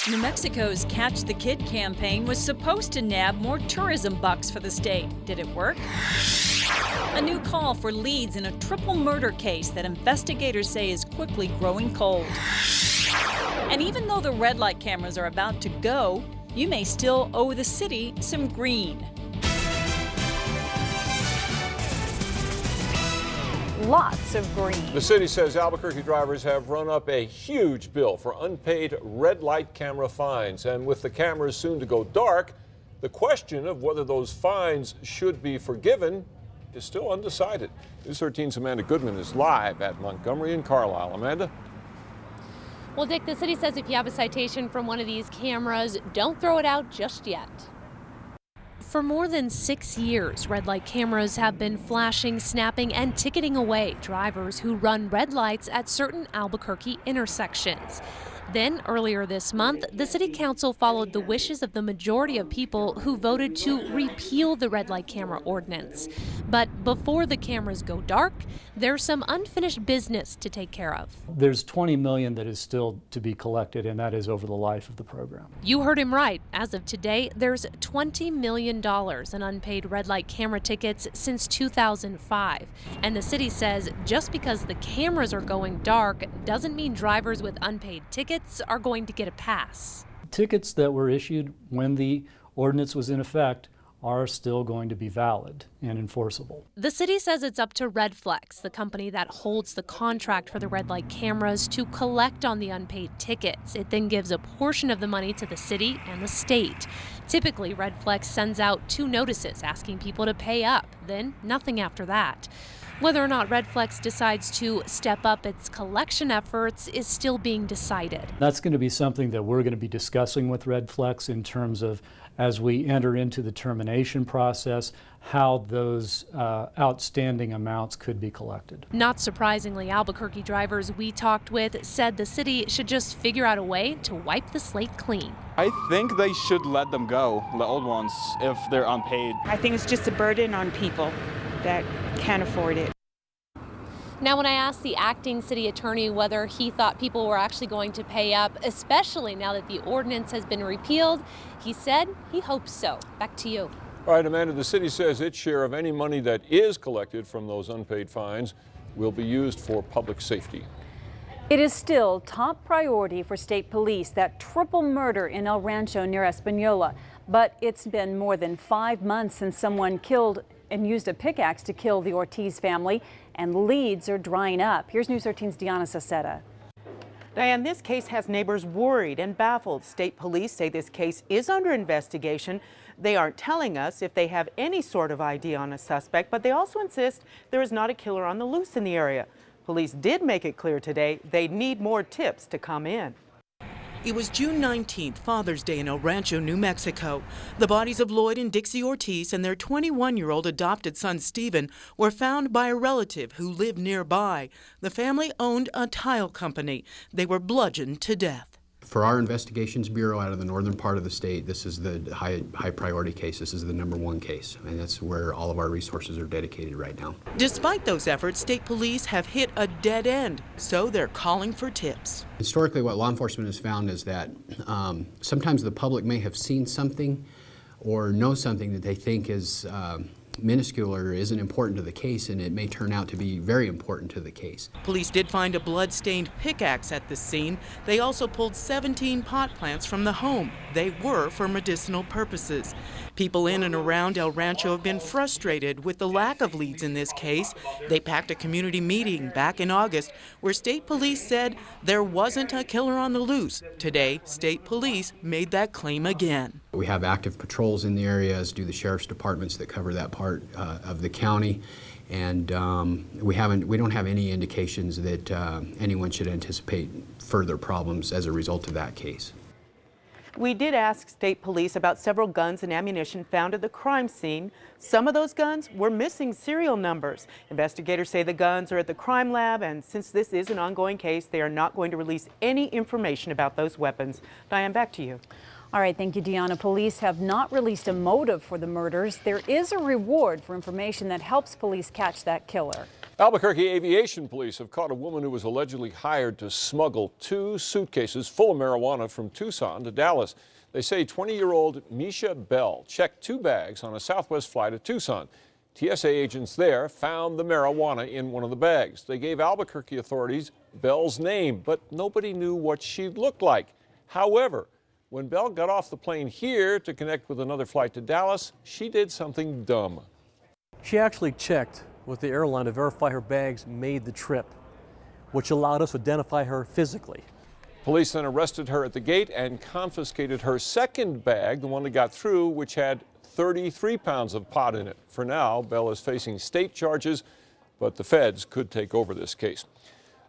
New Mexico's Catch the Kid campaign was supposed to nab more tourism bucks for the state. Did it work? A new call for leads in a triple murder case that investigators say is quickly growing cold. And even though the red light cameras are about to go, you may still owe the city some green. Lots of green. The city says Albuquerque drivers have run up a huge bill for unpaid red light camera fines. And with the cameras soon to go dark, the question of whether those fines should be forgiven is still undecided. News 13's Amanda Goodman is live at Montgomery and Carlisle. Amanda? Well, Dick, the city says if you have a citation from one of these cameras, don't throw it out just yet. For more than 6 years, red light cameras have been flashing, snapping, and ticketing away drivers who run red lights at certain Albuquerque intersections. Then, earlier this month, the city council followed the wishes of the majority of people who voted to repeal the red light camera ordinance. But before the cameras go dark, there's some unfinished business to take care of. There's $20 million that is still to be collected, and that is over the life of the program. You heard him right. As of today, there's $20 million in unpaid red light camera tickets since 2005. And the city says just because the cameras are going dark doesn't mean drivers with unpaid tickets are going to get a pass. Tickets that were issued when the ordinance was in effect are still going to be valid and enforceable. The city says it's up to Redflex, the company that holds the contract for the red light cameras, to collect on the unpaid tickets. It then gives a portion of the money to the city and the state. Typically, Redflex sends out 2 notices asking people to pay up, then nothing after that. Whether or not Redflex decides to step up its collection efforts is still being decided. That's going to be something that we're going to be discussing with Redflex in terms of, as we enter into the termination process, how those outstanding amounts could be collected. Not surprisingly, Albuquerque drivers we talked with said the city should just figure out a way to wipe the slate clean. I think they should let them go, the old ones, if they're unpaid. I think it's just a burden on people that can't afford it. Now, when I asked the acting city attorney whether he thought people were actually going to pay up, especially now that the ordinance has been repealed, he said he hopes so. Back to you. All right, Amanda, the city says its share of any money that is collected from those unpaid fines will be used for public safety. It is still top priority for state police, that triple murder in El Rancho near Espanola. But it's been more than 5 months since someone killed and used a pickaxe to kill the Ortiz family, and leads are drying up. Here's News 13's Diana Saceta. Diane, this case has neighbors worried and baffled. State police say this case is under investigation. They aren't telling us if they have any sort of ID on a suspect, but they also insist there is not a killer on the loose in the area. Police did make it clear today they need more tips to come in. It was June 19th, Father's Day in El Rancho, New Mexico. The bodies of Lloyd and Dixie Ortiz and their 21-year-old adopted son, Stephen, were found by a relative who lived nearby. The family owned a tile company. They were bludgeoned to death. For our investigations bureau out of the northern part of the state, this is the high priority case. This is the #1 case, and that's where all of our resources are dedicated right now. Despite those efforts, state police have hit a dead end, so they're calling for tips. Historically, what law enforcement has found is that sometimes the public may have seen something or know something that they think is minuscule or isn't important to the case, and it may turn out to be very important to the case. Police did find a blood-stained pickaxe at the scene. They also pulled 17 pot plants from the home. They were for medicinal purposes. People in and around El Rancho have been frustrated with the lack of leads in this case. They packed a community meeting back in August where state police said there wasn't a killer on the loose. Today, state police made that claim again. We have active patrols in the area, as do the sheriff's departments that cover that part of the county, and we don't have any indications that anyone should anticipate further problems as a result of that case. We did ask state police about several guns and ammunition found at the crime scene. Some of those guns were missing serial numbers. Investigators say the guns are at the crime lab, and since this is an ongoing case, they are not going to release any information about those weapons. Diane, back to you. All right, thank you, Deanna. Police have not released a motive for the murders. There is a reward for information that helps police catch that killer. Albuquerque Aviation Police have caught a woman who was allegedly hired to smuggle 2 suitcases full of marijuana from Tucson to Dallas. They say 20-year-old Misha Bell checked 2 bags on a Southwest flight to Tucson. TSA agents there found the marijuana in one of the bags. They gave Albuquerque authorities Bell's name, but nobody knew what she looked like. However, when Bell got off the plane here to connect with another flight to Dallas, she did something dumb. She actually checked with the airline to verify her bags made the trip, which allowed us to identify her physically. Police then arrested her at the gate and confiscated her second bag, the one that got through, which had 33 pounds of pot in it. For now, Bell is facing state charges, but the feds could take over this case.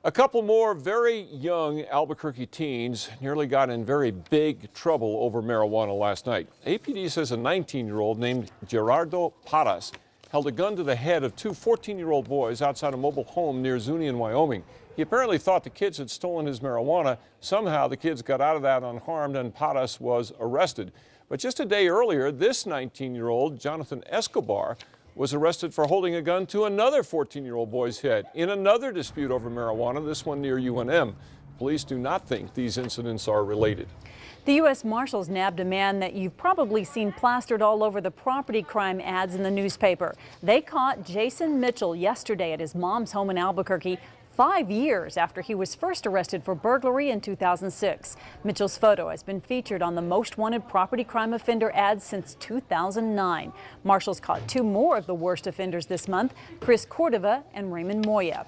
A couple more very young Albuquerque teens nearly got in very big trouble over marijuana last night. APD says a 19-year-old named Gerardo Paras held a gun to the head of 2 14-year-old boys outside a mobile home near Zuni in Wyoming. He apparently thought the kids had stolen his marijuana. Somehow the kids got out of that unharmed and Paras was arrested. But just a day earlier, this 19-year-old, Jonathan Escobar, was arrested for holding a gun to another 14-year-old boy's head in another dispute over marijuana, this one near UNM. Police do not think these incidents are related. The U.S. Marshals nabbed a man that you've probably seen plastered all over the property crime ads in the newspaper. They caught Jason Mitchell yesterday at his mom's home in Albuquerque, 5 years after he was first arrested for burglary in 2006. Mitchell's photo has been featured on the most wanted property crime offender ads since 2009. Marshals caught 2 more of the worst offenders this month, Chris Cordova and Raymond Moya.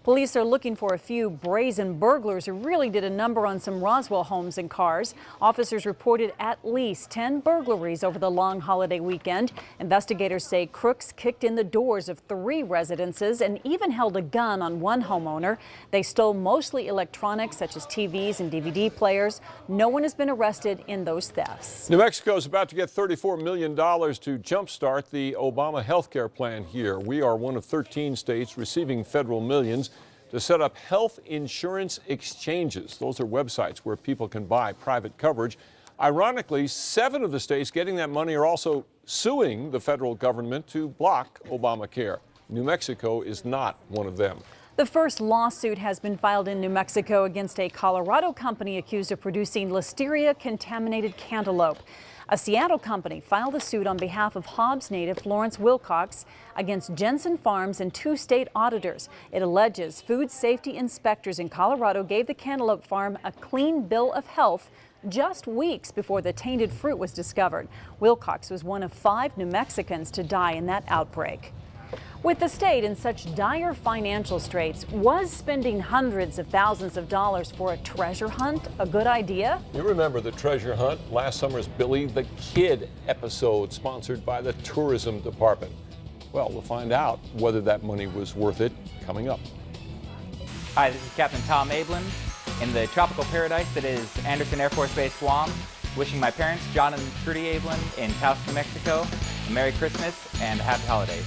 Police are looking for a few brazen burglars who really did a number on some Roswell homes and cars. Officers reported at least 10 burglaries over the long holiday weekend. Investigators say crooks kicked in the doors of 3 residences and even held a gun on one homeowner. They stole mostly electronics such as TVs and DVD players. No one has been arrested in those thefts. New Mexico is about to get $34 million to jumpstart the Obama health care plan here. We are one of 13 states receiving federal millions to set up health insurance exchanges. Those are websites where people can buy private coverage. Ironically, 7 of the states getting that money are also suing the federal government to block Obamacare. New Mexico is not one of them. The first lawsuit has been filed in New Mexico against a Colorado company accused of producing listeria-contaminated cantaloupe. A Seattle company filed a suit on behalf of Hobbs native Lawrence Wilcox against Jensen Farms and 2 state auditors. It alleges food safety inspectors in Colorado gave the cantaloupe farm a clean bill of health just weeks before the tainted fruit was discovered. Wilcox was one of 5 New Mexicans to die in that outbreak. With the state in such dire financial straits, was spending hundreds of thousands of dollars for a treasure hunt a good idea? You remember the treasure hunt, last summer's Billy the Kid episode sponsored by the tourism department. Well, we'll find out whether that money was worth it coming up. Hi, this is Captain Tom Ablin in the tropical paradise that is Anderson Air Force Base, Guam, wishing my parents, John and Trudy Ablin in Taos, New Mexico, a Merry Christmas and Happy Holidays.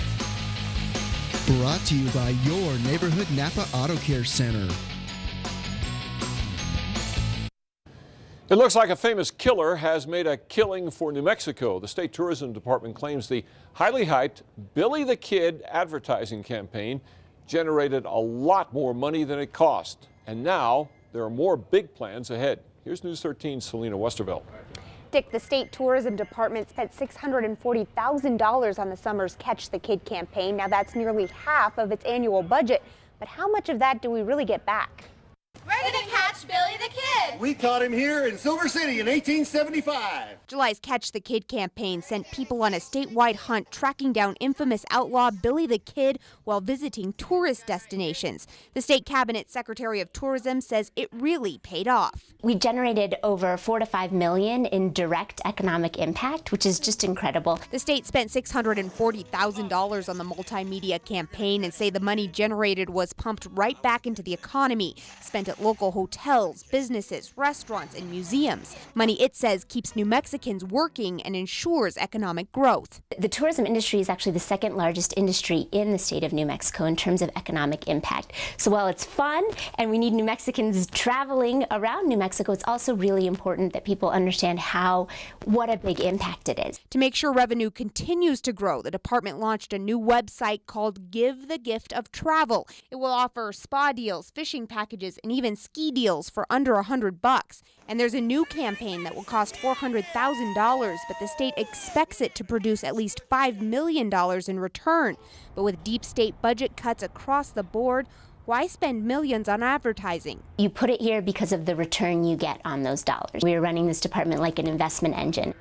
Brought to you by your neighborhood Napa Auto Care Center. It looks like a famous killer has made a killing for New Mexico. The state tourism department claims the highly hyped Billy the Kid advertising campaign generated a lot more money than it cost. And now there are more big plans ahead. Here's News 13's Selena Westervelt. Dick, the state tourism department spent $640,000 on the summer's Catch the Kid campaign. Now that's nearly half of its annual budget. But how much of that do we really get back? We're gonna catch Billy the Kid! We caught him here in Silver City in 1875. July's Catch the Kid campaign sent people on a statewide hunt tracking down infamous outlaw Billy the Kid while visiting tourist destinations. The state cabinet secretary of tourism says it really paid off. We generated over $4 to $5 million in direct economic impact, which is just incredible. The state spent $640,000 on the multimedia campaign and say the money generated was pumped right back into the economy, spent at local hotels, businesses, restaurants, and museums. Money it says keeps New Mexicans working and ensures economic growth. The tourism industry is actually the second largest industry in the state of New Mexico in terms of economic impact. So while it's fun and we need New Mexicans traveling around New Mexico, it's also really important that people understand what a big impact it is. To make sure revenue continues to grow, the department launched a new website called Give the Gift of Travel. It will offer spa deals, fishing packages, and even ski deals for under $100. And there's a new campaign that will cost $400,000, but the state expects it to produce at least $5 million in return. But with deep state budget cuts across the board, why spend millions on advertising? You put it here because of the return you get on those dollars. We are running this department like an investment engine.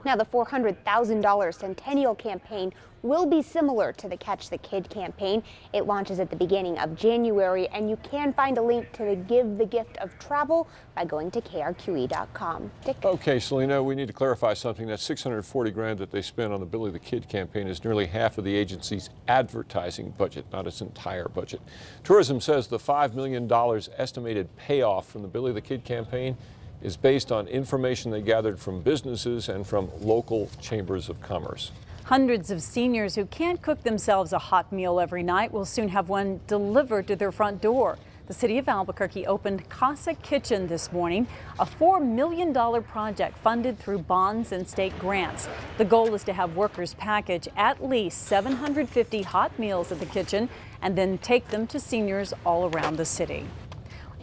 Now, the $400,000 Centennial campaign will be similar to the Catch the Kid campaign. It launches at the beginning of January, and you can find a link to the Give the Gift of Travel by going to krqe.com. Dick? Okay, Selena, we need to clarify something. That $640 grand that they spent on the Billy the Kid campaign is nearly half of the agency's advertising budget, not its entire budget. Tourism says the $5 million estimated payoff from the Billy the Kid campaign is based on information they gathered from businesses and from local chambers of commerce. Hundreds of seniors who can't cook themselves a hot meal every night will soon have one delivered to their front door. The city of Albuquerque opened Casa Kitchen this morning, a $4 million project funded through bonds and state grants. The goal is to have workers package at least 750 hot meals at the kitchen and then take them to seniors all around the city.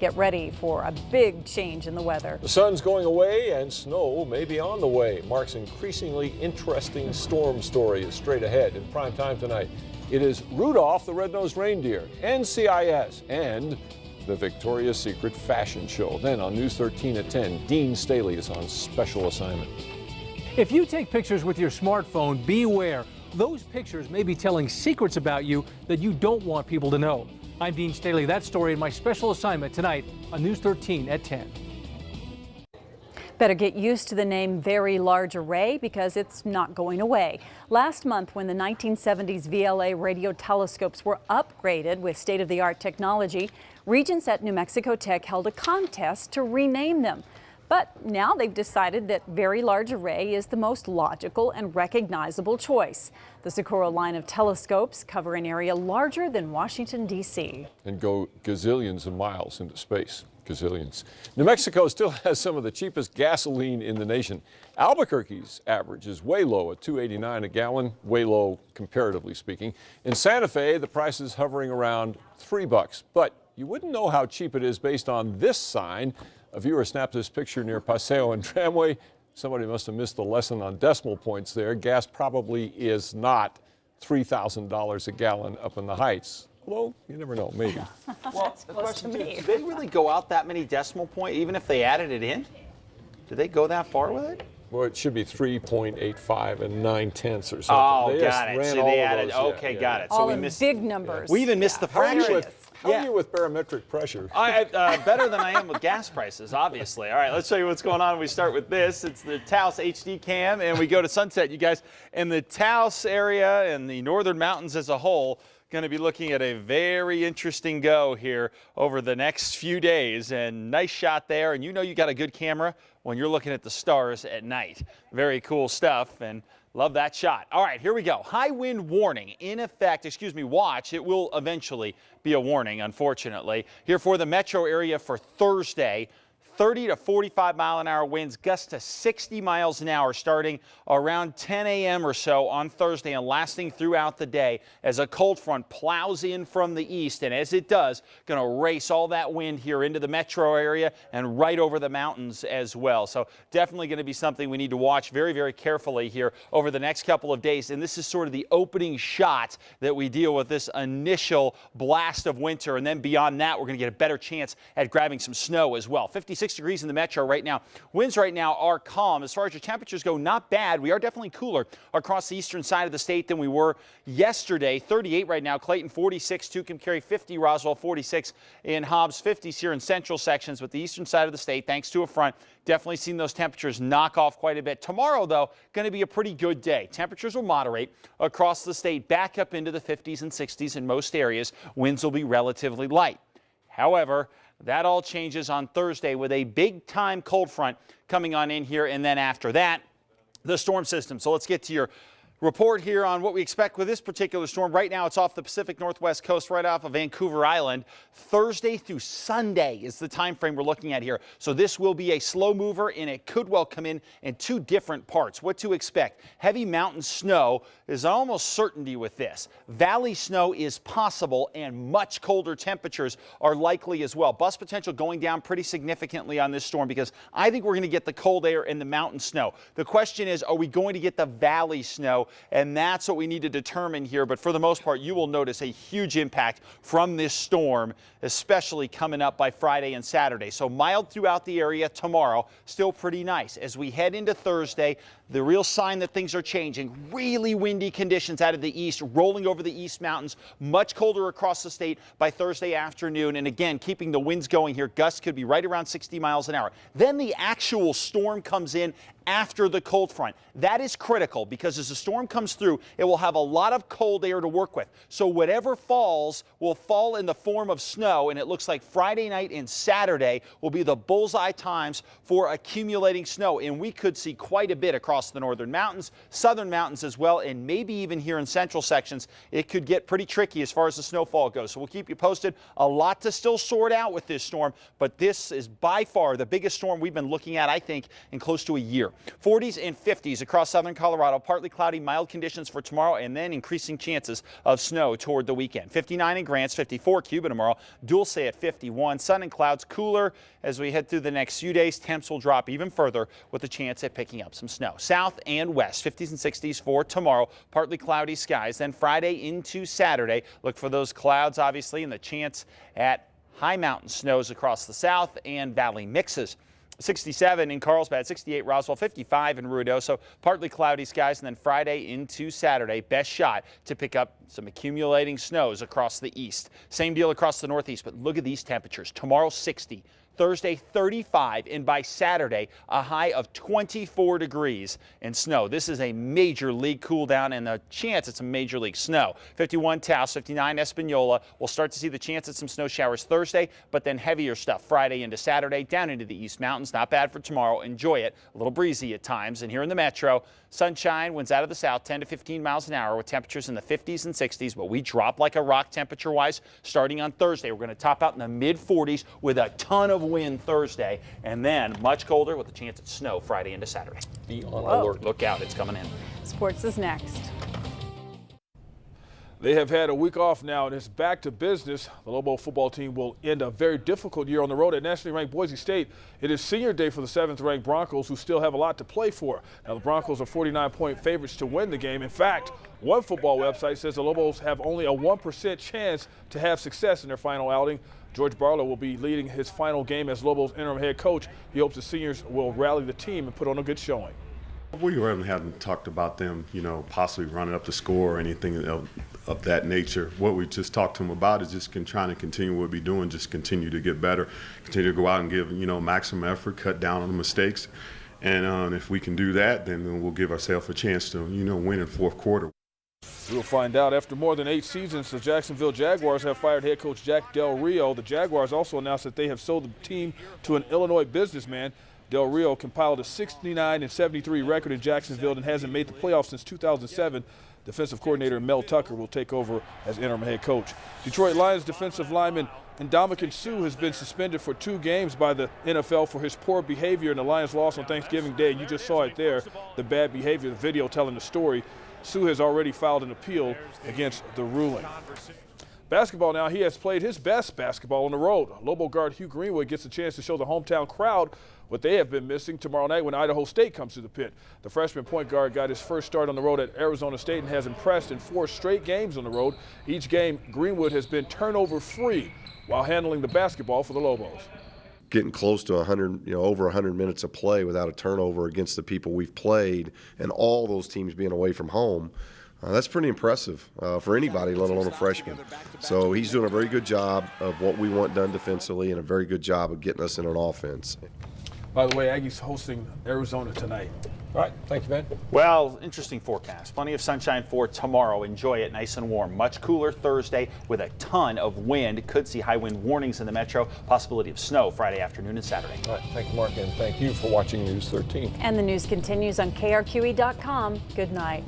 Get ready for a big change in the weather. The sun's going away and snow may be on the way. Mark's increasingly interesting storm story is straight ahead in prime time tonight. It is Rudolph the Red-Nosed Reindeer, NCIS, and the Victoria's Secret fashion show. Then on News 13 at 10, Dean Staley is on special assignment. If you take pictures with your smartphone, beware. Those pictures may be telling secrets about you that you don't want people to know. I'm Dean Staley. That story in my special assignment tonight on News 13 at 10. Better get used to the name Very Large Array because it's not going away. Last month, when the 1970s VLA radio telescopes were upgraded with state-of-the-art technology, Regents at New Mexico Tech held a contest to rename them. But now they've decided that Very Large Array is the most logical and recognizable choice. The Socorro line of telescopes cover an area larger than Washington, D.C. And go gazillions of miles into space. Gazillions. New Mexico still has some of the cheapest gasoline in the nation. Albuquerque's average is way low at $2.89 a gallon, way low comparatively speaking. In Santa Fe, the price is hovering around $3. But you wouldn't know how cheap it is based on this sign. A viewer snapped this picture near Paseo and Tramway. Somebody must have missed the lesson on decimal points there. Gas probably is not $3,000 a gallon up in the Heights. Although, you never know, maybe. Well, the question is, do they really go out that many decimal points, even if they added it in? Do they go that far with it? Well, it should be 3.85 and 9/10 or something. Oh, got it. So they added, okay, got it. All So we in missed big numbers. We even missed the fraction. How are you with barometric pressure? Better than I am with gas prices, obviously. All right, let's show you what's going on. We start with this. It's the Taos HD cam, and we go to Sunset, you guys. And the Taos area and the northern mountains as a whole going to be looking at a very interesting go here over the next few days. And nice shot there. And you know you got a good camera when you're looking at the stars at night. Very cool stuff. And love that shot. All right, here we go. High wind warning in effect. Watch. It will eventually be a warning, unfortunately. Here for the metro area for Thursday. 30 to 45 mile an hour winds, gusts to 60 miles an hour starting around 10 a.m. or so on Thursday and lasting throughout the day as a cold front plows in from the east. And as it does, going to race all that wind here into the metro area and right over the mountains as well. So definitely going to be something we need to watch very, very carefully here over the next couple of days. And this is sort of the opening shot that we deal with this initial blast of winter. And then beyond that, we're going to get a better chance at grabbing some snow as well. 56 degrees in the metro right now. Winds right now are calm. As far as your temperatures go, not bad. We are definitely cooler across the eastern side of the state than we were yesterday. 38 right now. Clayton 46, Tucumcari 50, Roswell 46 in Hobbs, 50s here in central sections, but the eastern side of the state, thanks to a front, definitely seen those temperatures knock off quite a bit. Tomorrow, though, going to be a pretty good day. Temperatures will moderate across the state, back up into the 50s and 60s in most areas. Winds will be relatively light. However, That all changes on Thursday with a big-time cold front coming on in here, and then after that, the storm system. So let's get to your report here on what we expect with this particular storm. Right now, it's off the Pacific Northwest coast, right off of Vancouver Island. Thursday through Sunday is the time frame we're looking at here. So this will be a slow mover, and it could well come in two different parts. What to expect? Heavy mountain snow is almost certainty with this. Valley snow is possible, and much colder temperatures are likely as well. Bust potential going down pretty significantly on this storm because I think we're going to get the cold air and the mountain snow. The question is, are we going to get the valley snow? And that's what we need to determine here. But for the most part, you will notice a huge impact from this storm, especially coming up by Friday and Saturday. So mild throughout the area tomorrow, still pretty nice. As we head into Thursday, the real sign that things are changing, really windy conditions out of the east, rolling over the East Mountains, much colder across the state by Thursday afternoon. And again, keeping the winds going here, gusts could be right around 60 miles an hour. Then the actual storm comes in after the cold front. That is critical because as the storm comes through, it will have a lot of cold air to work with. So whatever falls will fall in the form of snow, and it looks like Friday night and Saturday will be the bullseye times for accumulating snow, and we could see quite a bit across the northern mountains, southern mountains as well, and maybe even here in central sections. It could get pretty tricky as far as the snowfall goes. So we'll keep you posted. A lot to still sort out with this storm, but this is by far the biggest storm we've been looking at, I think, in close to a year. 40s and 50s across southern Colorado, partly cloudy, mild conditions for tomorrow, and then increasing chances of snow toward the weekend. 59 in Grants, 54 Cuba tomorrow, Dulce at 51, sun and clouds cooler as we head through the next few days. Temps will drop even further with a chance at picking up some snow. South and west, 50s and 60s for tomorrow, partly cloudy skies. Then Friday into Saturday, look for those clouds, obviously, and the chance at high mountain snows across the south and valley mixes. 67 in Carlsbad, 68 Roswell, 55 in Ruidoso, partly cloudy skies, and then Friday into Saturday, best shot to pick up some accumulating snows across the east. Same deal across the northeast, but look at these temperatures. Tomorrow, 60. Thursday, 35, and by Saturday, a high of 24 degrees and snow. This is a major league cool down and a chance at some major league snow. 51 Taos, 59 Espanola. We'll start to see the chance at some snow showers Thursday, but then heavier stuff Friday into Saturday, down into the East Mountains. Not bad for tomorrow. Enjoy it. A little breezy at times. And here in the metro, sunshine, winds out of the south, 10 to 15 miles an hour with temperatures in the 50s and 60s, but we drop like a rock temperature-wise starting on Thursday. We're going to top out in the mid-40s with a ton of wind Thursday, and then much colder with a chance at snow Friday into Saturday. Be on alert. Look out. It's coming in. Sports is next. They have had a week off now, and it's back to business. The Lobo football team will end a very difficult year on the road at nationally ranked Boise State. It is senior day for the 7th-ranked Broncos, who still have a lot to play for. Now, the Broncos are 49-point favorites to win the game. In fact, one football website says the Lobos have only a 1% chance to have success in their final outing. George Barlow will be leading his final game as Lobos interim head coach. He hopes the seniors will rally the team and put on a good showing. We really haven't talked about them, possibly running up the score or anything of that nature. What we just talked to them about is just trying to continue what we're doing, just continue to get better, continue to go out and give, maximum effort, cut down on the mistakes. And if we can do that, then we'll give ourselves a chance to, win in fourth quarter. We'll find out. After more than 8 seasons, the Jacksonville Jaguars have fired head coach Jack Del Rio. The Jaguars also announced that they have sold the team to an Illinois businessman. Del Rio compiled a 69-73 record in Jacksonville and hasn't made the playoffs since 2007. Defensive coordinator Mel Tucker will take over as interim head coach. Detroit Lions defensive lineman Ndamukong Suh has been suspended for 2 games by the NFL for his poor behavior in the Lions' loss on Thanksgiving Day. You just saw it there, the bad behavior, the video telling the story. Suh has already filed an appeal against the ruling. Basketball now, he has played his best basketball on the road. Lobo guard Hugh Greenwood gets a chance to show the hometown crowd what they have been missing tomorrow night when Idaho State comes to the pit. The freshman point guard got his first start on the road at Arizona State and has impressed in 4 straight games on the road. Each game, Greenwood has been turnover-free while handling the basketball for the Lobos. Getting close to 100, over 100 minutes of play without a turnover against the people we've played, and all those teams being away from home. That's pretty impressive for anybody, let alone a freshman. So he's doing a very good job of what we want done defensively and a very good job of getting us in an offense. By the way, Aggies hosting Arizona tonight. All right, thank you, Ben. Well, interesting forecast. Plenty of sunshine for tomorrow. Enjoy it nice and warm. Much cooler Thursday with a ton of wind. Could see high wind warnings in the metro. Possibility of snow Friday afternoon and Saturday. All right, thank you, Mark, and thank you for watching News 13. And the news continues on KRQE.com. Good night.